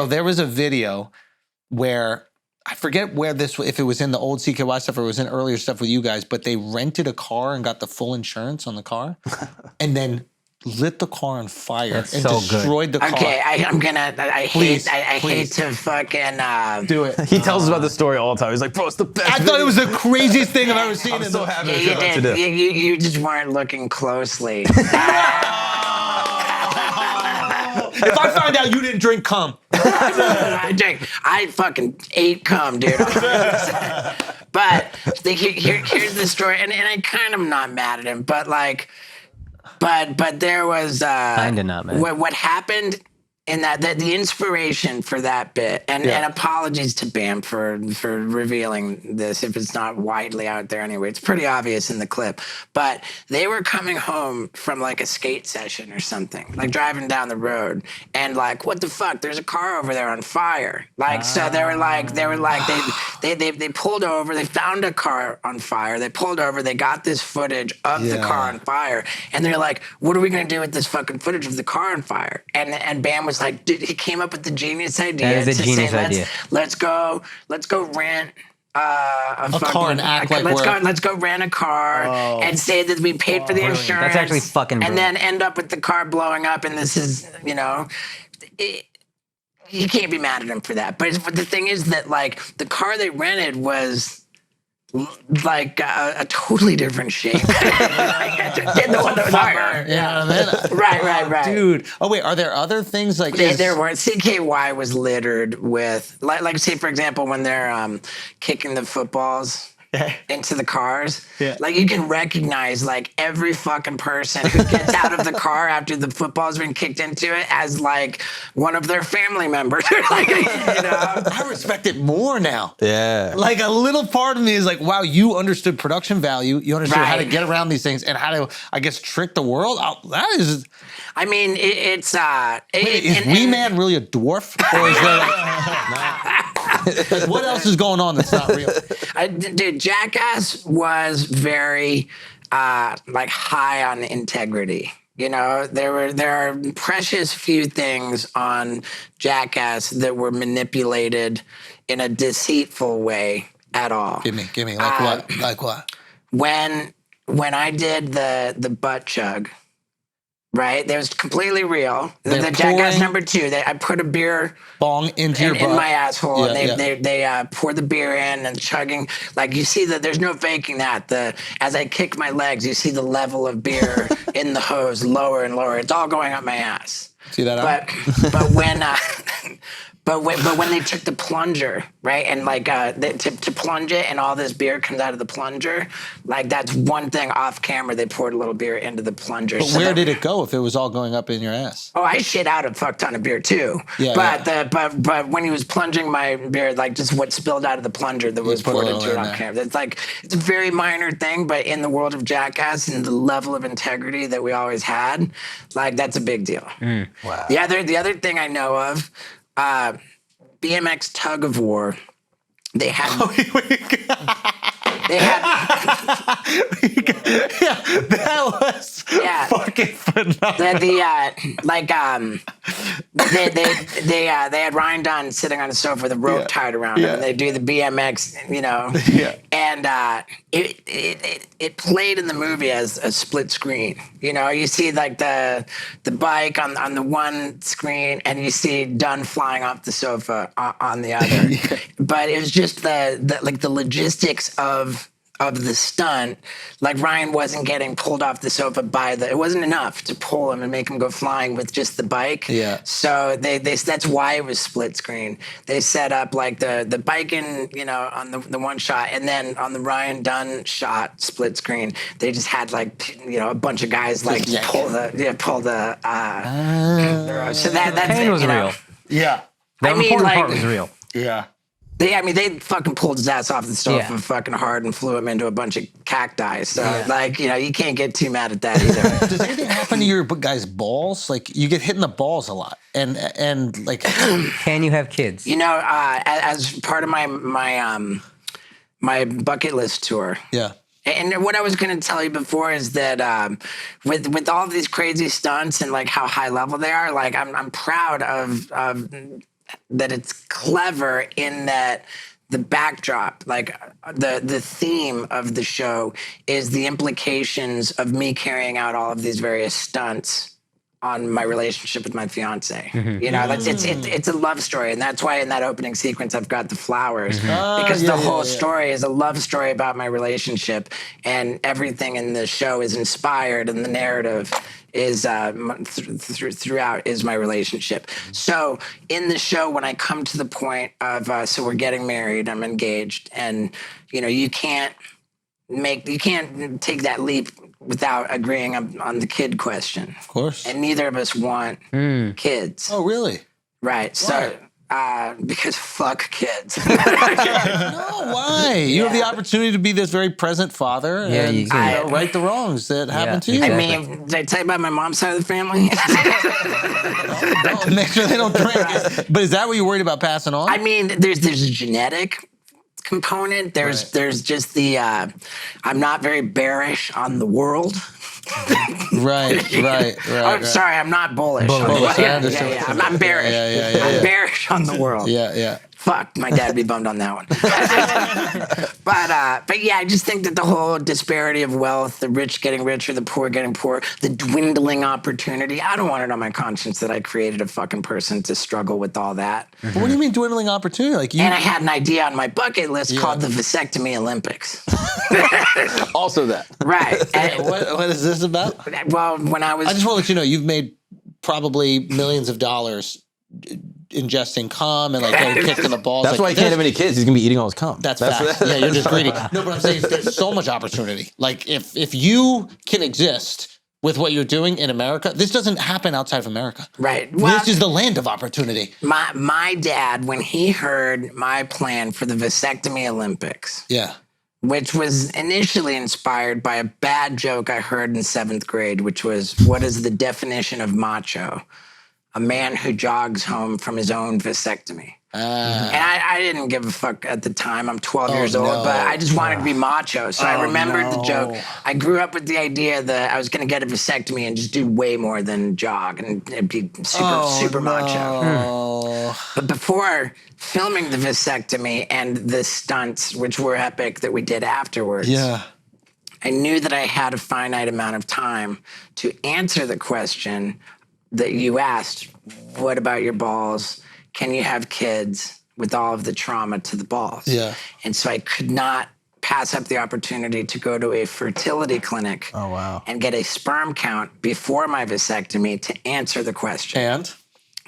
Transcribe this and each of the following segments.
Bro, there was a video where I forget where this, if it was in the old CKY stuff or it was in earlier stuff with you guys, but they rented a car and got the full insurance on the car and then lit the car on fire and so destroyed the car. Okay, I hate to fucking do it. He tells us about the story all the time. He's like, bro, it's the best. I thought it was the craziest thing I've ever seen. I'm so happy Yeah, to you show it to did. them. You just weren't looking closely. If I find out you didn't drink cum. I fucking ate cum, dude. But here's the story, and I kind of not mad at him, but like, but there was Kinda not mad. What happened in that the inspiration for that bit, and apologies to Bam for revealing this if it's not widely out there anyway. It's pretty obvious in the clip. But they were coming home from like a skate session or something, like driving down the road, and like, what the fuck? There's a car over there on fire. Like, so they pulled over. They found a car on fire. They pulled over. They got this footage of the car on fire, and they're like, what are we gonna do with this fucking footage of the car on fire? And Bam was like, dude, he came up with the genius idea. That is a genius idea. Let's go rent a car and act like let's go rent a car and say that we paid for the insurance. That's actually fucking brilliant. And then end up with the car blowing up, and this is, you can't be mad at him for that. But the thing is that like the car they rented was like a totally different shape. Did the one that was fire. Yeah. Right. Dude. Oh, wait. Are there other things like There were. CKY was littered with, like say, for example, when they're kicking the footballs into the cars. Yeah. Like you can recognize like every fucking person who gets out of the car after the football's been kicked into it as like one of their family members. Like, I respect it more now. Yeah. Like a little part of me is like, wow, you understood production value. You understood how to Right. get around these things and how to, I guess, trick the world. That is. I mean, is Wee Man really a dwarf? Or is there like, what else is going on that's not real? Dude, Jackass was very like high on integrity. You know, there are precious few things on Jackass that were manipulated in a deceitful way at all. Give me. Like what? Like what? When I did the butt chug, right? That was completely real. The Jackass #2, I put a beer bong into your butt. in my asshole, Yeah, and they pour the beer in and chugging. Like you see that there's no faking that. As I kick my legs, you see the level of beer in the hose lower and lower. It's all going up my ass. See that? But when they took the plunger, right, and like to plunge it, and all this beer comes out of the plunger, like that's one thing off camera. They poured a little beer into the plunger. But where did it go if it was all going up in your ass? Oh, I shit out a fuck ton of beer too. Yeah, but when he was plunging my beer, like just what spilled out of the plunger that was poured into it on camera. It's a very minor thing, but in the world of Jackass and the level of integrity that we always had, like that's a big deal. Wow. The other thing I know of. BMX Tug of War. They had. That was fucking phenomenal. They had Ryan Dunn sitting on a sofa with a rope tied around him, and they do the BMX, and it played in the movie as a split screen. You see like the bike on the one screen, and you see Dunn flying off the sofa on the other. But it was just the logistics of the stunt. Like Ryan wasn't getting pulled off the sofa it wasn't enough to pull him and make him go flying with just the bike. Yeah. So they that's why it was split screen. They set up like the bike in, on the one shot, and then on the Ryan Dunn shot split screen, they just had like, a bunch of guys like pull the so that Pain was real. Yeah. The important part was real. Yeah. They fucking pulled his ass off the sofa fucking hard and flew him into a bunch of cacti. So, you can't get too mad at that either. Does anything happen to your guys' balls? Like, you get hit in the balls a lot. And like... Can you have kids? As part of my bucket list tour... Yeah. And what I was going to tell you before is that with all of these crazy stunts and like how high level they are, like I'm proud of that it's clever in that the backdrop, like the theme of the show is the implications of me carrying out all of these various stunts on my relationship with my fiance. You know, it's a love story. And that's why in that opening sequence, I've got the flowers because the whole story is a love story about my relationship, and everything in the show is inspired, and the narrative is throughout is my relationship. So in the show, when I come to the point of, so we're getting married, I'm engaged, and you know, you can't take that leap without agreeing on the kid question. Of course. And neither of us want kids. Oh, really? Right. So, because fuck kids. No, why? You have the opportunity to be this very present father and right the wrongs that happen to you. Exactly. I mean, did I tell you about my mom's side of the family? Make sure they don't drink. But is that what you're worried about passing on? I mean, there's a genetic component. There's just the I'm not very bearish on the world. Right. I'm sorry, I'm not bullish. Bullish. I'm bearish. I'm bearish on the world. Yeah. Fuck, my dad would be bummed on that one. But yeah, I just think that the whole disparity of wealth, the rich getting richer, the poor getting poorer, the dwindling opportunity, I don't want it on my conscience that I created a fucking person to struggle with all that. But what do you mean dwindling opportunity? Like and I had an idea on my bucket list called the Vasectomy Olympics. Also that. Right. And what is this about? Well, when I just want to let you know, you've made probably millions of dollars ingesting cum and like getting kicked in the balls. That's why he can't have any kids. He's gonna be eating all his cum. That's fact. Yeah, you're just greedy. No, but I'm saying there's so much opportunity. Like if you can exist with what you're doing in America, this doesn't happen outside of America. Right. Well, this is the land of opportunity. My dad, when he heard my plan for the Vasectomy Olympics, which was initially inspired by a bad joke I heard in 7th grade, which was, what is the definition of macho? A man who jogs home from his own vasectomy. And I didn't give a fuck at the time. I'm 12 years old, but I just wanted to be macho. So I remembered the joke. I grew up with the idea that I was going to get a vasectomy and just do way more than jog and it'd be super macho. But before filming the vasectomy and the stunts, which were epic, that we did afterwards, I knew that I had a finite amount of time to answer the question that you asked, what about your balls? Can you have kids with all of the trauma to the balls? And so I could not pass up the opportunity to go to a fertility clinic and get a sperm count before my vasectomy to answer the question. And?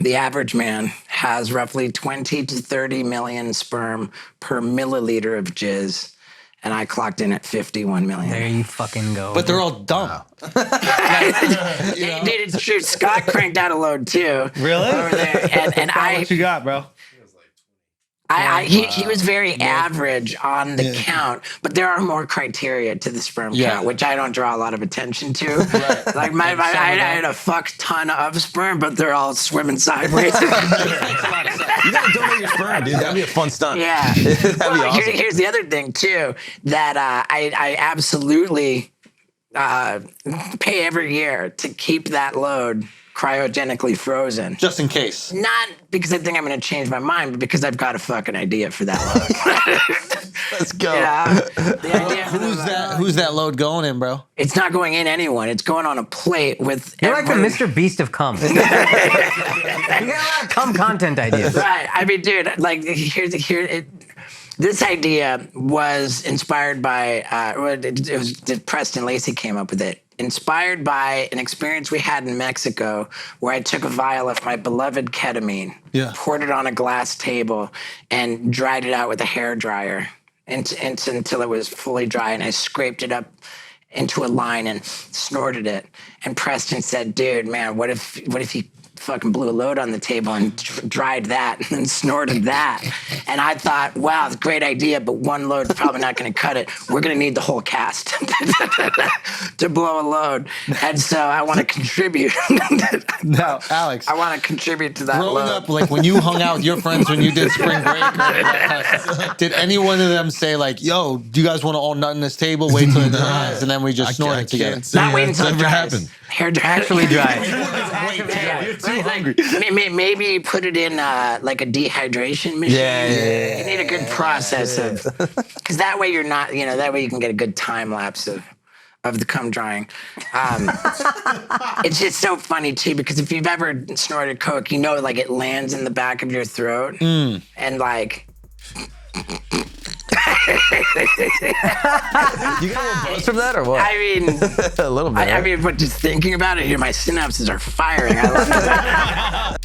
The average man has roughly 20 to 30 million sperm per milliliter of jizz. And I clocked in at 51 million. There you fucking go. But they're all dumb. Wow. Dude, it's true. Scott cranked out a load too. Really? Over there. And what you got, bro? He was very average on the count, but there are more criteria to the sperm count, which I don't draw a lot of attention to. Like I had a fuck ton of sperm, but they're all swimming sideways. You gotta donate your sperm, dude. That'd be a fun stunt. Yeah. That'd be awesome. Here's the other thing too, that I absolutely pay every year to keep that load cryogenically frozen. Just in case. Not because I think I'm going to change my mind, but because I've got a fucking idea for that load. Let's go. The idea who's that load going in, bro? It's not going in anyone. It's going on a plate with You're like the Mr. Beast of cum. You got a lot of cum content ideas. Right. I mean, dude, like, this idea was inspired by, it was Preston Lacey came up with it. Inspired by an experience we had in Mexico where I took a vial of my beloved ketamine, poured it on a glass table, and dried it out with a hairdryer until it was fully dry, and I scraped it up into a line and snorted it. And Preston said, dude, man, what if you fucking blew a load on the table and dried that and then snorted that? And I thought, wow, great idea, but one load's probably not going to cut it. We're going to need the whole cast to blow a load. And so I want to contribute. Now, Alex, I want to contribute to that growing load. up, like when you hung out with your friends when you did spring break, did any one of them say like, yo, do you guys want to all nut in this table, wait till it dries, and then we just snort it together? Not wait until it dries. Hair dry. Actually dry. You're too hungry. Maybe put it in like a dehydration machine. Yeah. You need a good process of, because that way you're not, that way you can get a good time lapse of the cum drying. It's just so funny too, because if you've ever snorted coke, like it lands in the back of your throat and like. You got a little buzz from that or what? I mean, a little bit. I mean, but just thinking about it here, my synapses are firing. I love it.